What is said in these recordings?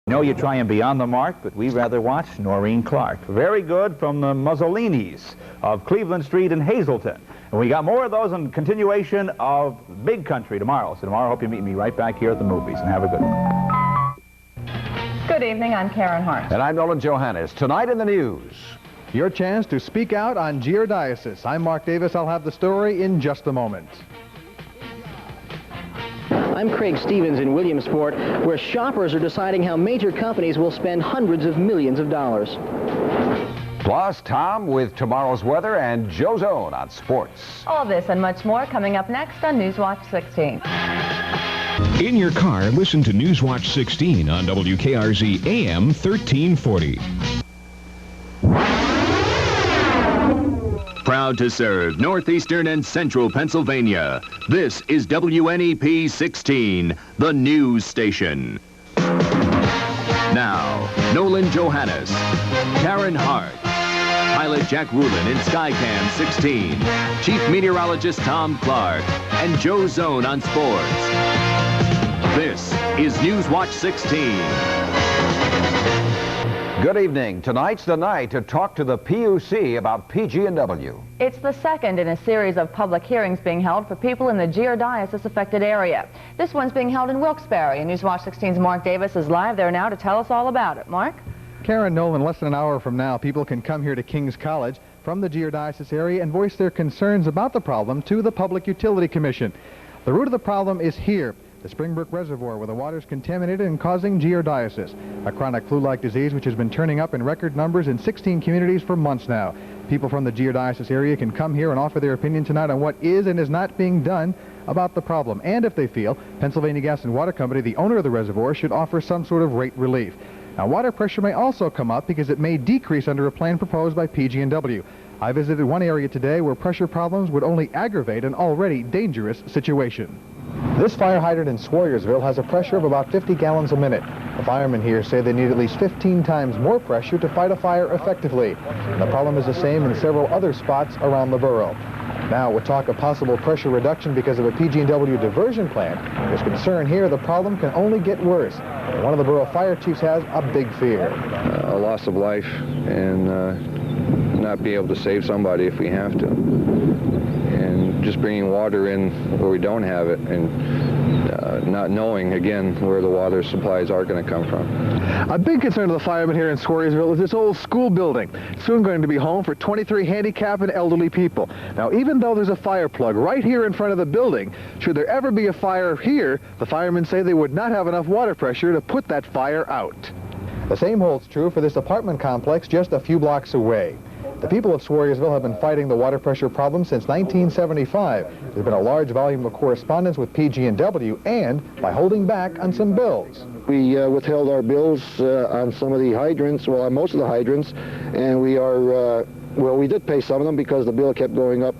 know you're trying beyond the mark, but we'd rather watch Noreen Clark. Very good from the Mussolinis of Cleveland Street in Hazleton. And we got more of those in continuation of Big Country tomorrow. So tomorrow, I hope you meet me right back here at the movies. And have a good one. Good evening, I'm Karen Harch. And I'm Nolan Johannes. Tonight in the news. Your chance to speak out on giardiasis. I'm Mark Davis. I'll have the story in just a moment. I'm Craig Stevens in Williamsport, where shoppers are deciding how major companies will spend hundreds of millions of dollars. Plus, Tom with tomorrow's weather and Joe's Own on sports. All this and much more coming up next on Newswatch 16. In your car, listen to Newswatch 16 on WKRZ AM 1340. Proud to serve northeastern and central Pennsylvania. This is WNEP 16, the news station. Now, Nolan Johannes, Karen Harch, pilot Jack Rulin in Skycam 16, Chief Meteorologist Tom Clark, and Joe Zone on sports. This is Newswatch 16. Good evening. Tonight's the night to talk to the PUC about PG&W. It's the second in a series of public hearings being held for people in the giardiasis-affected area. This one's being held in Wilkes-Barre, and Newswatch 16's Mark Davis is live there now to tell us all about it. Mark? Karen, Nolan, less than an hour from now, people can come here to King's College from the giardiasis area and voice their concerns about the problem to the Public Utility Commission. The root of the problem is here. The Springbrook Reservoir, where the water is contaminated and causing giardiasis, a chronic flu-like disease which has been turning up in record numbers in 16 communities for months now. People from the giardiasis area can come here and offer their opinion tonight on what is and is not being done about the problem. And if they feel, Pennsylvania Gas and Water Company, the owner of the reservoir, should offer some sort of rate relief. Now, water pressure may also come up because it may decrease under a plan proposed by PG&W. I visited one area today where pressure problems would only aggravate an already dangerous situation. This fire hydrant in Swaryersville has a pressure of about 50 gallons a minute. The firemen here say they need at least 15 times more pressure to fight a fire effectively. And the problem is the same in several other spots around the borough. Now, with talk of possible pressure reduction because of a PG&W diversion plan, there's concern here the problem can only get worse. And one of the borough fire chiefs has a big fear. A loss of life and not be able to save somebody if we have to. And just bringing water in where we don't have it and not knowing, again, where the water supplies are going to come from. A big concern of the firemen here in Swaryersville is this old school building. Soon going to be home for 23 handicapped and elderly people. Now, even though there's a fire plug right here in front of the building, should there ever be a fire here, the firemen say they would not have enough water pressure to put that fire out. The same holds true for this apartment complex just a few blocks away. The people of Swaryersville have been fighting the water pressure problem since 1975. There's been a large volume of correspondence with PG&W and by holding back on some bills. We withheld our bills on some of the hydrants, well, on most of the hydrants, and we are, well, we did pay some of them because the bill kept going up,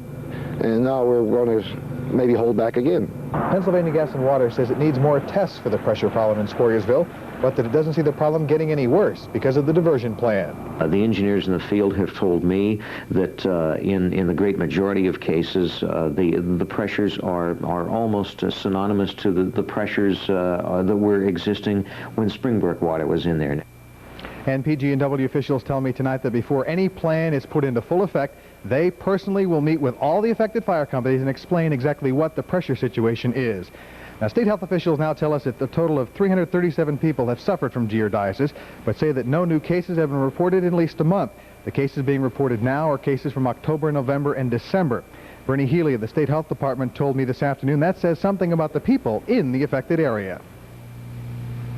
and now we're going to maybe hold back again. Pennsylvania Gas and Water says it needs more tests for the pressure problem in Swaryersville, but that it doesn't see the problem getting any worse because of the diversion plan. The engineers in the field have told me that in the great majority of cases, the pressures are almost synonymous to the pressures that were existing when Springbrook water was in there. And PG&W officials tell me tonight that before any plan is put into full effect, they personally will meet with all the affected fire companies and explain exactly what the pressure situation is. Now, state health officials now tell us that a total of 337 people have suffered from giardiasis, but say that no new cases have been reported in at least a month. The cases being reported now are cases from October, November, and December. Bernie Healy of the State Health Department told me this afternoon that says something about the people in the affected area.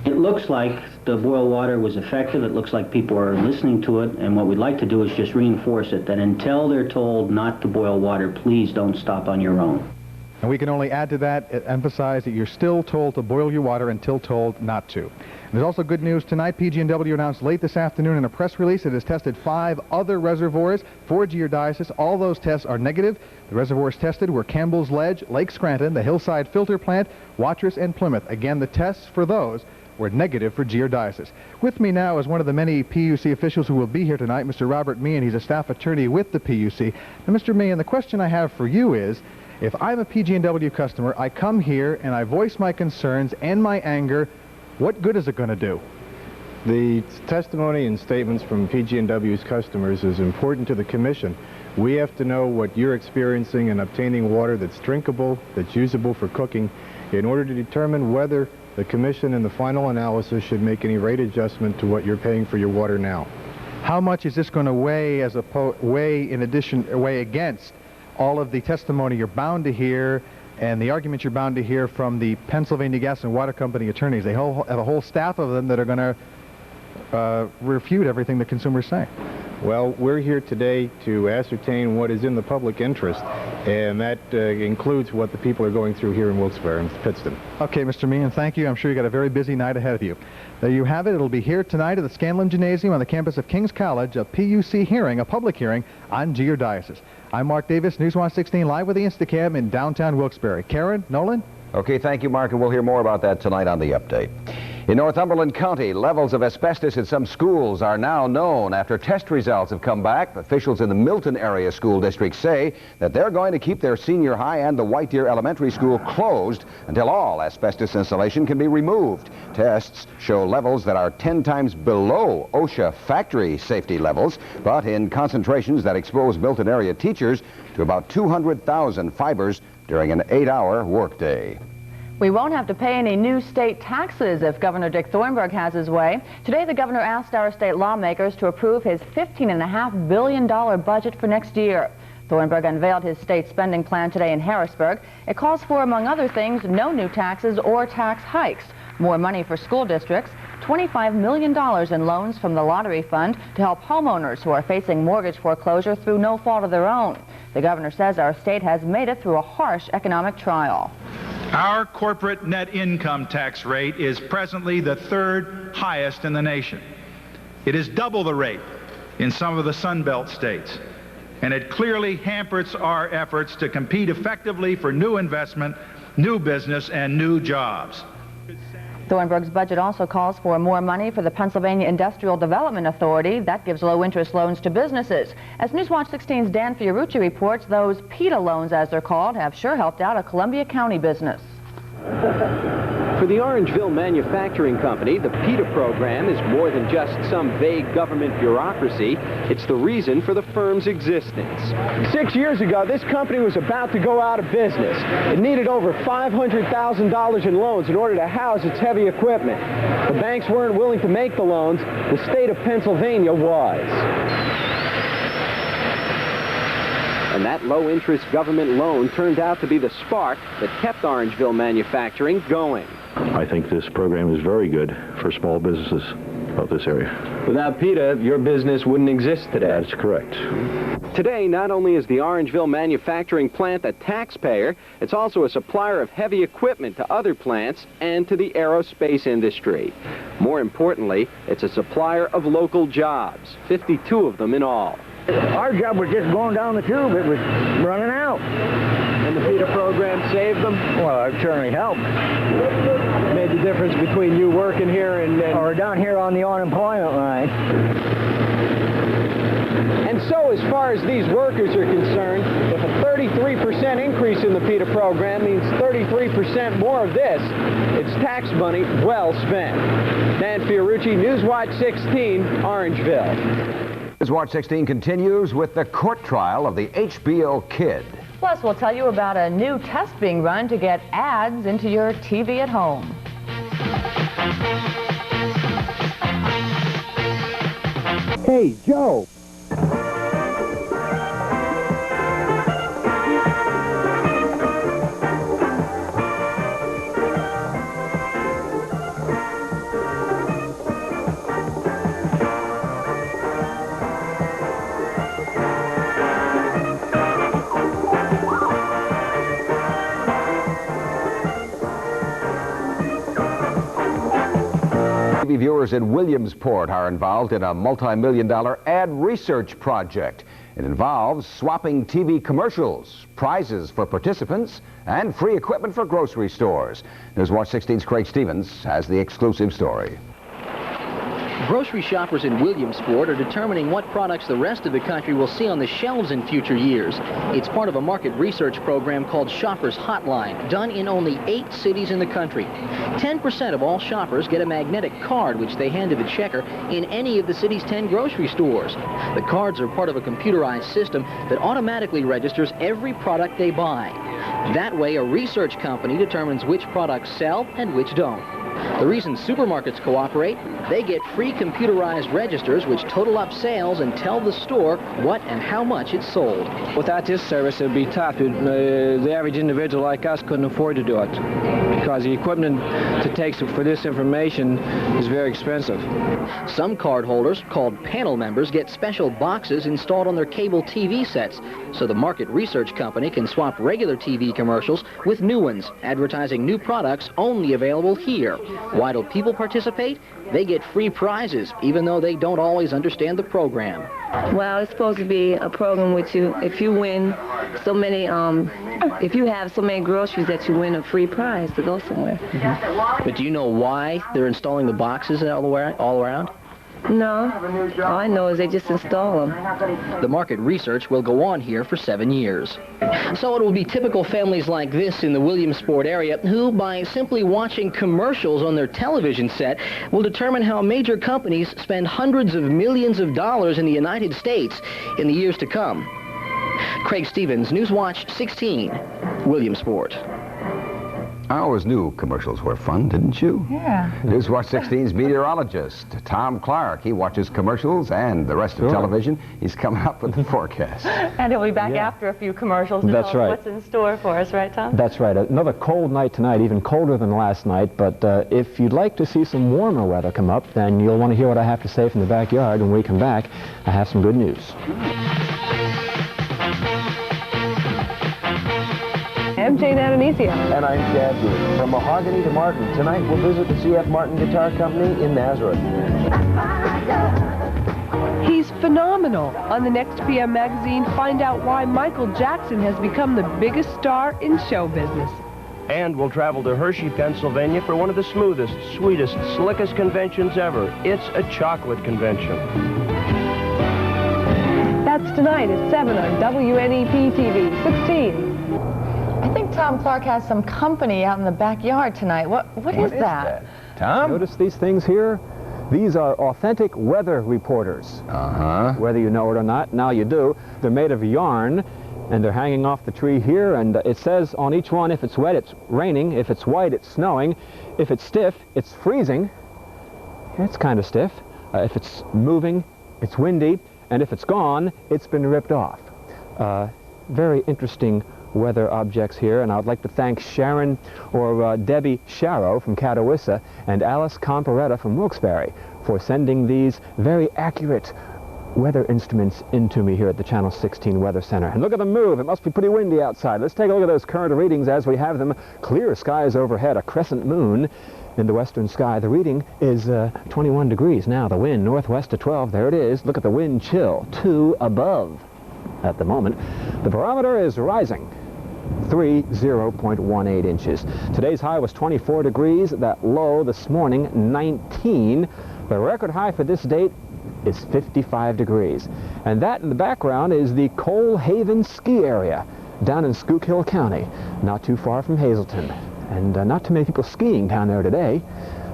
It looks like the boil water was effective. It looks like people are listening to it, and what we'd like to do is just reinforce it, that until they're told not to boil water, please don't stop on your own. And we can only add to that, emphasize that you're still told to boil your water until told not to. And there's also good news tonight. PG&W announced late this afternoon in a press release it has tested 5 other reservoirs for giardiasis. All those tests are negative. The reservoirs tested were Campbell's Ledge, Lake Scranton, the Hillside Filter Plant, Watrous, and Plymouth. Again, the tests for those were negative for giardiasis. With me now is one of the many PUC officials who will be here tonight, Mr. Robert Meehan. He's a staff attorney with the PUC. Now, Mr. Meehan, the question I have for you is, if I'm a PG&W customer, I come here and I voice my concerns and my anger, what good is it going to do? The testimony and statements from PG&W's customers is important to the Commission. We have to know what you're experiencing in obtaining water that's drinkable, that's usable for cooking, in order to determine whether the Commission in the final analysis should make any rate adjustment to what you're paying for your water now. How much is this going to weigh weigh against all of the testimony you're bound to hear and the arguments you're bound to hear from the Pennsylvania Gas and Water Company attorneys? They have a whole staff of them that are going to refute everything the consumers say. Well, we're here today to ascertain what is in the public interest, and that includes what the people are going through here in Wilkes-Barre and Pittston. Okay, Mr. Meehan, thank you. I'm sure you got a very busy night ahead of you. There you have it. It'll be here tonight at the Scanlon Gymnasium on the campus of King's College, a PUC hearing, a public hearing on giardiasis. I'm Mark Davis, Newswatch 16, live with the Instacam in downtown Wilkes-Barre. Karen, Nolan? Okay, thank you, Mark, and we'll hear more about that tonight on the update. In Northumberland County, levels of asbestos in some schools are now known after test results have come back. Officials in the Milton area school district say that they're going to keep their senior high and the White Deer Elementary School closed until all asbestos insulation can be removed. Tests show levels that are 10 times below OSHA factory safety levels, but in concentrations that expose Milton area teachers to about 200,000 fibers during an 8-hour workday. We won't have to pay any new state taxes if Governor Dick Thornburg has his way. Today, the governor asked our state lawmakers to approve his $15.5 billion budget for next year. Thornburg unveiled his state spending plan today in Harrisburg. It calls for, among other things, no new taxes or tax hikes, more money for school districts, $25 million in loans from the lottery fund to help homeowners who are facing mortgage foreclosure through no fault of their own. The governor says our state has made it through a harsh economic trial. Our corporate net income tax rate is presently the third highest in the nation. It is double the rate in some of the Sun Belt states, and it clearly hampers our efforts to compete effectively for new investment, new business, and new jobs. Thornburg's budget also calls for more money for the Pennsylvania Industrial Development Authority. That gives low-interest loans to businesses. As Newswatch 16's Dan Fiorucci reports, those PETA loans, as they're called, have sure helped out a Columbia County business. For the Orangeville Manufacturing Company, the PETA program is more than just some vague government bureaucracy. It's the reason for the firm's existence. 6 years ago, this company was about to go out of business. It needed over $500,000 in loans in order to house its heavy equipment. The banks weren't willing to make the loans. The state of Pennsylvania was. And that low-interest government loan turned out to be the spark that kept Orangeville Manufacturing going. I think this program is very good for small businesses of this area. Without PETA, your business wouldn't exist today. That's correct. Today, not only is the Orangeville Manufacturing plant a taxpayer, it's also a supplier of heavy equipment to other plants and to the aerospace industry. More importantly, it's a supplier of local jobs, 52 of them in all. Our job was just going down the tube. It was running out. And the PETA program saved them? Well, it certainly helped. Made the difference between you working here and... Or down here on the unemployment line. And so, as far as these workers are concerned, if a 33% increase in the PETA program means 33% more of this, it's tax money well spent. Dan Fiorucci, Newswatch 16, Orangeville. Newswatch 16 continues with the court trial of the HBO Kid. Plus, we'll tell you about a new test being run to get ads into your TV at home. Hey, Joe. TV viewers in Williamsport are involved in a multi-million-dollar ad research project. It involves swapping TV commercials, prizes for participants, and free equipment for grocery stores. Newswatch 16's Craig Stevens has the exclusive story. Grocery shoppers in Williamsport are determining what products the rest of the country will see on the shelves in future years. It's part of a market research program called Shoppers Hotline, done in only 8 cities in the country. 10% of all shoppers get a magnetic card which they hand to the checker in any of the city's 10 grocery stores. The cards are part of a computerized system that automatically registers every product they buy. That way, a research company determines which products sell and which don't. The reason supermarkets cooperate, they get free computerized registers which total up sales and tell the store what and how much it's sold. Without this service, it would be tough. The average individual like us couldn't afford to do it because the equipment to take for this information is very expensive. Some card holders, called panel members, get special boxes installed on their cable TV sets so the market research company can swap regular TV commercials with new ones, advertising new products only available here. Why do people participate? They get free prizes, even though they don't always understand the program. Well, it's supposed to be a program with you. If you win so many, if you have so many groceries that you win a free prize to go somewhere. But do you know why they're installing the boxes all around? No. All I know is they just install them. The market research will go on here for 7 years. So it will be typical families like this in the Williamsport area who, by simply watching commercials on their television set, will determine how major companies spend hundreds of millions of dollars in the United States in the years to come. Craig Stevens, Newswatch 16, Williamsport. I always knew commercials were fun, didn't you? Yeah. Newswatch 16's meteorologist, Tom Clark. He watches commercials and the rest of television. He's coming up with the forecast. And he'll be back after a few commercials to That's tell us right. what's in store for us, right, Tom? That's right. Another cold night tonight, even colder than last night. But if you'd like to see some warmer weather come up, then you'll want to hear what I have to say from the backyard. When we come back, I have some good news. I'm Jane Adonisia. And I'm Chad Booth. From Mahogany to Martin, tonight we'll visit the C.F. Martin Guitar Company in Nazareth. He's phenomenal. On the Next PM magazine, find out why Michael Jackson has become the biggest star in show business. And we'll travel to Hershey, Pennsylvania for one of the smoothest, sweetest, slickest conventions ever. It's a chocolate convention. That's tonight at 7 on WNEP-TV 16. I think Tom Clark has some company out in the backyard tonight. What is that? Tom? Notice these things here? These are authentic weather reporters. Whether you know it or not, now you do. They're made of yarn, and they're hanging off the tree here, and it says on each one, if it's wet, it's raining. If it's white, it's snowing. If it's stiff, it's freezing. It's kind of stiff. If it's moving, it's windy. And if it's gone, it's been ripped off. Very interesting weather objects here, and I'd like to thank Sharon or Debbie Sharrow from Catawissa and Alice Comparetta from Wilkes-Barre for sending these very accurate weather instruments into me here at the Channel 16 Weather Center. And look at them move. It must be pretty windy outside. Let's take a look at those current readings as we have them. Clear skies overhead, a crescent moon in the western sky. The reading is 21 degrees now. The wind northwest to 12. There it is. Look at the wind chill, 2 above at the moment. The barometer is rising. 0.18 inches. Today's high was 24 degrees. That low this morning, 19. The record high for this date is 55 degrees. And that in the background is the Coal Haven ski area down in Schuylkill County, not too far from Hazleton. And not too many people skiing down there today,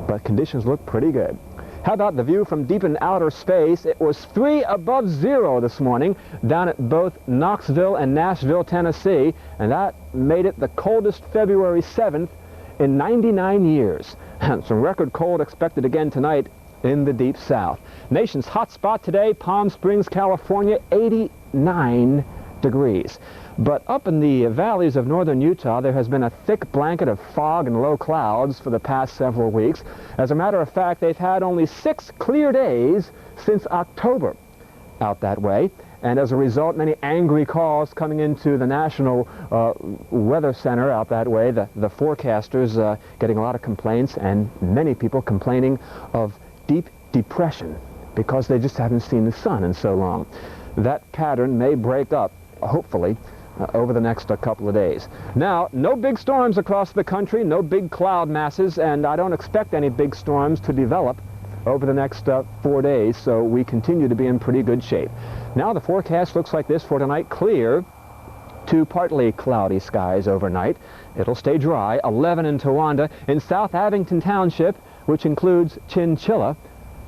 but conditions look pretty good. How about the view from deep in outer space? It was 3 above 0 this morning down at both Knoxville and Nashville, Tennessee, and that made it the coldest February 7th in 99 years. And some record cold expected again tonight in the deep south. Nation's hot spot today, Palm Springs, California, 89 degrees. But up in the valleys of northern Utah, there has been a thick blanket of fog and low clouds for the past several weeks. As a matter of fact, they've had only 6 clear days since October out that way. And as a result, many angry calls coming into the National Weather Center out that way. The forecasters getting a lot of complaints, and many people complaining of deep depression because they just haven't seen the sun in so long. That pattern may break up, hopefully, over the next couple of days. Now, no big storms across the country, no big cloud masses, and I don't expect any big storms to develop over the next 4 days, so we continue to be in pretty good shape. Now the forecast looks like this for tonight: clear to partly cloudy skies overnight. It'll stay dry. 11 in Towanda. In South Abington Township, which includes Chinchilla,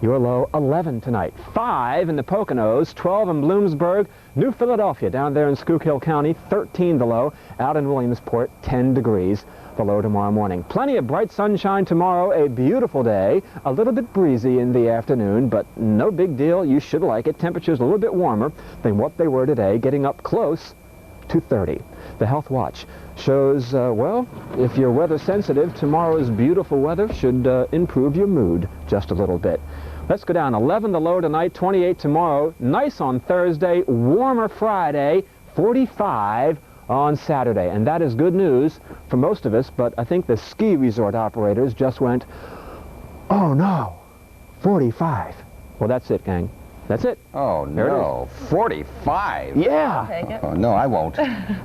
your low 11 tonight. 5 in the Poconos, 12 in Bloomsburg, New Philadelphia down there in Schuylkill County, 13 the low. Out in Williamsport, 10 degrees the low tomorrow morning. Plenty of bright sunshine tomorrow, a beautiful day, a little bit breezy in the afternoon, but no big deal. You should like it. Temperatures a little bit warmer than what they were today, getting up close to 30. The Health Watch shows, well, if you're weather sensitive, tomorrow's beautiful weather should improve your mood just a little bit. Let's go down. 11 the low tonight, 28 tomorrow, nice on Thursday, warmer Friday, 45 on Saturday. And that is good news for most of us, but I think the ski resort operators just went, oh no, 45. Well, that's it, gang. That's it. Oh, no. 45? Yeah. Take it. Oh, no, I won't.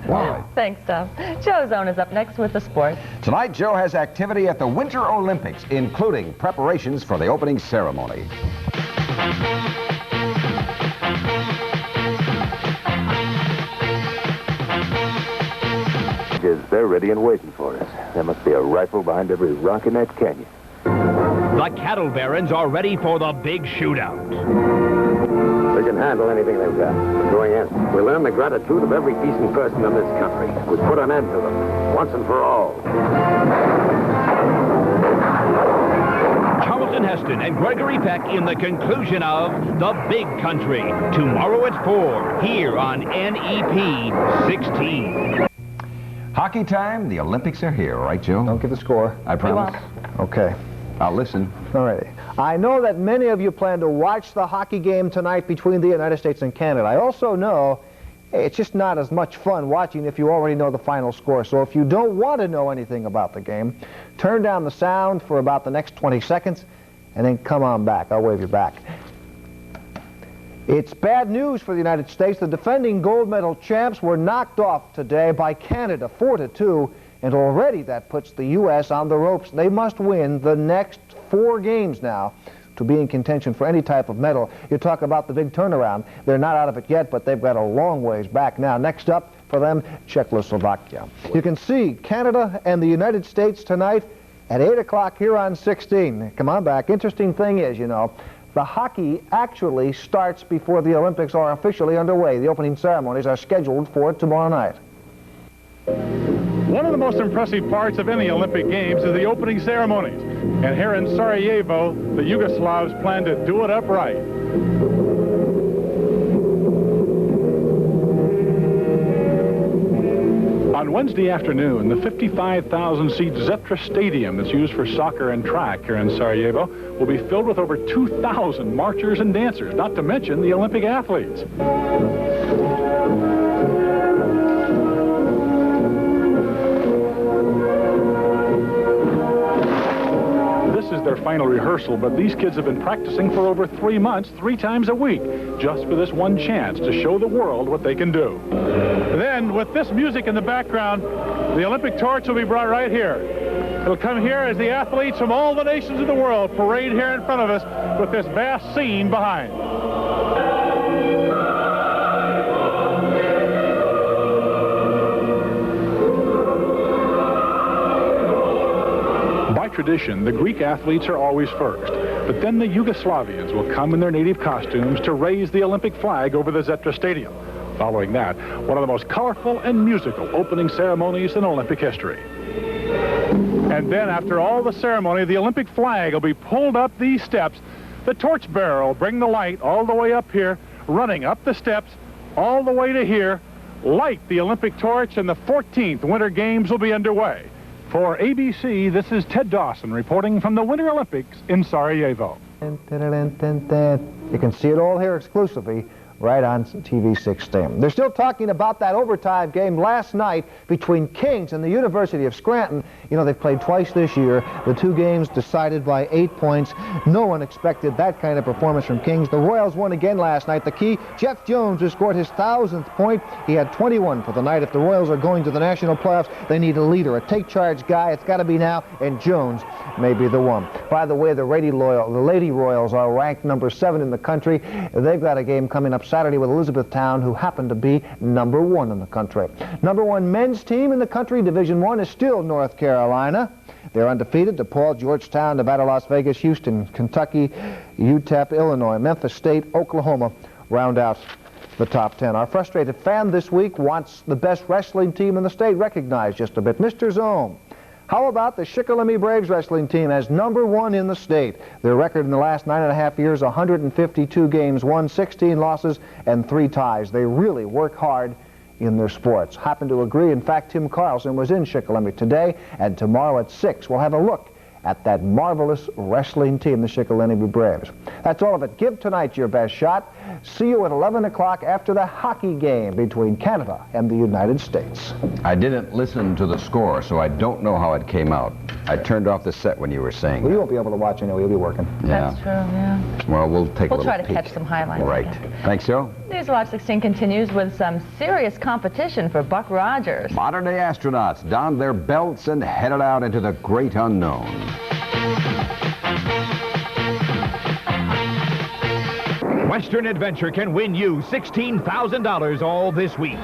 Wow. Thanks, Tom. Joe Zone is up next with the sports. Tonight, Joe has activity at the Winter Olympics, including preparations for the opening ceremony. They're ready and waiting for us. There must be a rifle behind every rock in that canyon. The cattle barons are ready for the big shootout. We can handle anything they've got. We're going in. We'll earn the gratitude of every decent person in this country. We put an end to them, once and for all. Charlton Heston and Gregory Peck in the conclusion of The Big Country. Tomorrow at 4, here on NEP 16. Hockey time. The Olympics are here, right, Joe? Don't give the score. I promise. Okay. I'll listen. All righty. I know that many of you plan to watch the hockey game tonight between the United States and Canada. I also know it's just not as much fun watching if you already know the final score. So if you don't want to know anything about the game, turn down the sound for about the next 20 seconds and then come on back. I'll wave you back. It's bad news for the United States. The defending gold medal champs were knocked off today by Canada 4-2. And already that puts the U.S. on the ropes. They must win the next 4 games now to be in contention for any type of medal. You talk about the big turnaround. They're not out of it yet, but they've got a long ways back now. Next up for them, Czechoslovakia. You can see Canada and the United States tonight at 8 o'clock here on 16. Come on back. Interesting thing is, you know, the hockey actually starts before the Olympics are officially underway. The opening ceremonies are scheduled for tomorrow night. One of the most impressive parts of any Olympic Games is the opening ceremonies. And here in Sarajevo, the Yugoslavs plan to do it up right. On Wednesday afternoon, the 55,000-seat Zetra Stadium that's used for soccer and track here in Sarajevo will be filled with over 2,000 marchers and dancers, not to mention the Olympic athletes. This is their final rehearsal, but these kids have been practicing for over 3 months, 3 times a week, just for this one chance to show the world what they can do. Then, with this music in the background, the Olympic torch will be brought right here. It'll come here as the athletes from all the nations of the world parade here in front of us with this vast scene behind. By tradition, the Greek athletes are always first, but then the Yugoslavians will come in their native costumes to raise the Olympic flag over the Zetra Stadium. Following that, one of the most colorful and musical opening ceremonies in Olympic history. And then after all the ceremony, the Olympic flag will be pulled up these steps. The torchbearer will bring the light all the way up here, running up the steps all the way to here, light the Olympic torch, and the 14th Winter Games will be underway. For ABC, this is Ted Dawson reporting from the Winter Olympics in Sarajevo. You can see it all here exclusively right on TV 16. They're still talking about that overtime game last night between Kings and the University of Scranton. You know, they've played twice this year. The two games decided by 8 points. No one expected that kind of performance from Kings. The Royals won again last night. The key, Jeff Jones, who scored his 1,000th point. He had 21 for the night. If the Royals are going to the national playoffs, they need a leader, a take-charge guy. It's got to be now, and Jones may be the one. By the way, the Lady Royals are ranked number 7 in the country. They've got a game coming up Saturday with Elizabethtown, who happen to be number 1 in the country. Number 1 men's team in the country, Division I, is still North Carolina. They're undefeated. DePaul, Georgetown, Nevada, Las Vegas, Houston, Kentucky, UTEP, Illinois, Memphis State, Oklahoma round out the top 10. Our frustrated fan this week wants the best wrestling team in the state recognized just a bit. Mr. Zone, how about the Shikellamy Braves wrestling team as number 1 in the state? Their record in the last 9.5 years, 152 games won, 16 losses, and 3 ties. They really work hard in their sports. Happen to agree. In fact, Tim Carlson was in Shikellamy today, and tomorrow at 6 we'll have a look at that marvelous wrestling team, the Shikellamy Braves. That's all of it. Give tonight your best shot. See you at 11 o'clock after the hockey game between Canada and the United States. I didn't listen to the score, so I don't know how it came out. I turned off the set when you were saying Well, you won't be able to watch anyway. You'll be working. Yeah. That's true, yeah. Well, we'll take a We'll little try to peek. catch some highlights. Right. Thanks, Joe. Newswatch 16 continues with some serious competition for Buck Rogers. Modern-day astronauts donned their belts and headed out into the great unknown. Western Adventure can win you $16,000 all this week.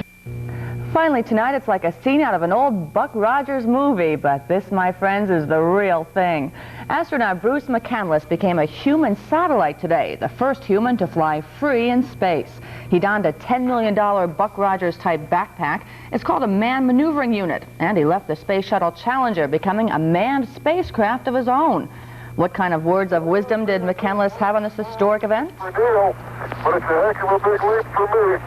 Finally tonight, it's like a scene out of an old Buck Rogers movie, but this, my friends, is the real thing. Astronaut Bruce McCandless became a human satellite today, the first human to fly free in space. He donned a $10 million Buck Rogers-type backpack. It's called a manned maneuvering unit, and he left the Space Shuttle Challenger, becoming a manned spacecraft of his own. What kind of words of wisdom did McCandless have on this historic event? But it's a heck of a big leap for me.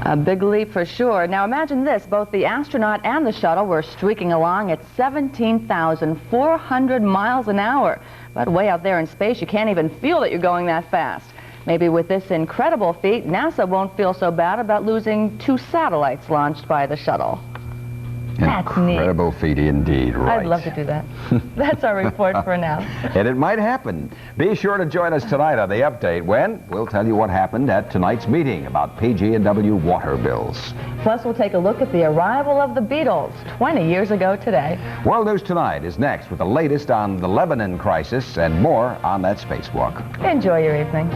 A big leap for sure. Now imagine this, both the astronaut and the shuttle were streaking along at 17,400 miles an hour. But way out there in space, you can't even feel that you're going that fast. Maybe with this incredible feat, NASA won't feel so bad about losing 2 satellites launched by the shuttle. That's neat. Incredible feat indeed, right. I'd love to do that. That's our report for now. And it might happen. Be sure to join us tonight on The Update when we'll tell you what happened at tonight's meeting about PG&W water bills. Plus, we'll take a look at the arrival of the Beatles 20 years ago today. World News Tonight is next with the latest on the Lebanon crisis and more on that spacewalk. Enjoy your evening.